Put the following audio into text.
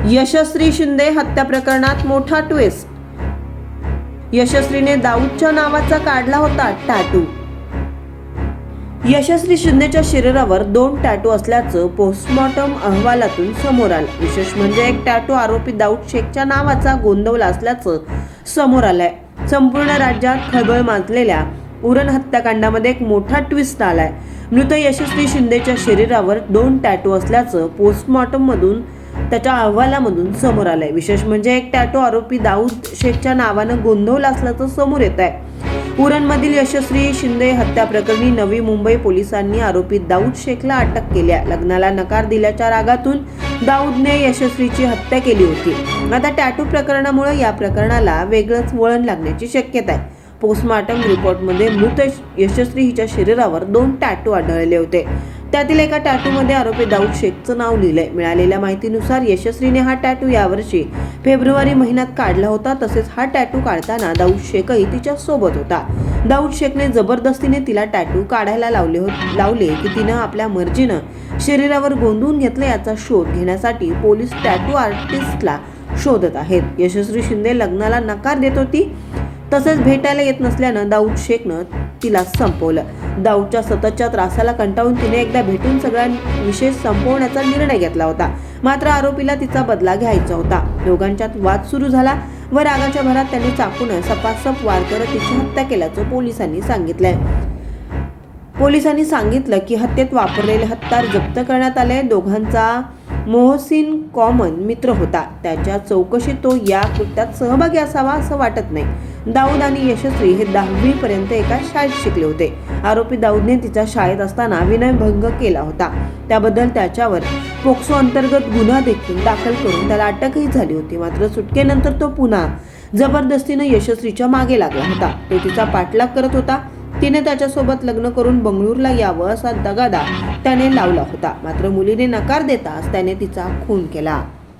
यशस्वी शिंदे हत्या प्रकरणात मोठा ट्विस्ट. यशस्वीने दाऊदच्या नावाचा काढला होता टॅटू. यशस्वी शिंदेच्या शरीरावर 2 टॅटू असल्याचं पोस्टमॉर्टम अहवालातून समोर आलं. विशेष म्हणजे एक टॅटू आरोपी दाऊद शेखच्या नावाचा गोंदवला असल्याचं समोर आलंय. संपूर्ण राज्यात खळबळ माजलेल्या उरण हत्याकांडामध्ये एक मोठा ट्विस्ट आलाय. मृत यशस्वी शिंदेच्या शरीरावर 2 टॅटू असल्याचं पोस्टमॉर्टम मधून त्याच्या अहवालामधून समोर आलंय. विशेष म्हणजे एक टॅटू आरोपी दाऊद शेखच्या नावानं गोंधवला असल्याचं समोर येत आहे. उरणमधील यशस्वी शिंदे हत्या प्रकरणी नवी मुंबई पोलिसांनी आरोपी दाऊद शेखला अटक केली आहे. लग्नाला नकार दिल्याच्या रागातून दाऊदने यशस्वीची हत्या केली होती. आता टॅटू प्रकरणामुळे या प्रकरणाला वेगळंच वळण लागण्याची शक्यता आहे. पोस्टमॉर्टम रिपोर्टमध्ये मृत यशस्वी हिच्या शरीरावर 2 टॅटू आढळले होते. त्यातील एका टॅटूमध्ये आरोपी दाऊद शेखचं नाव लिहिलंय. मिळालेल्या माहितीनुसार यशस्वीने हा टॅटू यावर्षी फेब्रुवारी महिन्यात काढला होता. तसेच हा टॅटू काढताना दाऊद शेखही तिच्या सोबत होता. दाऊद शेखने जबरदस्तीने तिला टॅटू काढायला लावले की तिनं आपल्या मर्जीनं शरीरावर गोंधून घेतलं. याचा शोध घेण्यासाठी पोलीस टॅटू आर्टिस्टला शोधत आहेत. यशस्वी शिंदे लग्नाला नकार देत होती. तसेच भेटायला येत नसल्यानं दाऊद शेखनं तिला संपवलं. दाऊदच्या सततच्या त्रासाला कंटाळून तिने एकदा भेटून सगळा विषय संपवण्याचा निर्णय घेतला होता. मात्र आरोपीला तिचा बदला घ्यायचा होता. दोघांच्यात वाद सुरू झाला व रागाच्या भरात त्यांनी चाकून सपासप वार करत तिची हत्या केल्याचं पोलिसांनी सांगितलंय. पोलिसांनी सांगितलं की हत्येत वापरलेले हत्यार जप्त करण्यात आले. दोघांचा मोहसिन कॉमन मित्र होता. त्याच्या चौकशीत तो या कृत्यात सहभागी असावा असं वाटत नाही. दाऊद आणि यशस्वी हे 10वी पर्यंत एका शाळेत शिकले होते. आरोपी दाऊदने तिच्या शाळेत असताना विनयभंग केला होता. त्याबद्दल त्याच्यावर पोक्सो अंतर्गत गुन्हा देखील दाखल करून त्याला अटकही झाली होती. मात्र सुटकेनंतर तो पुन्हा जबरदस्तीनं यशस्वीच्या मागे लागला होता. तो तिचा पाठलाग करत होता. तिने त्याच्यासोबत लग्न करून बंगळूरला यावं असा तगादा त्याने लावला होता. मात्र मुलीने नकार देताच त्याने तिचा खून केला.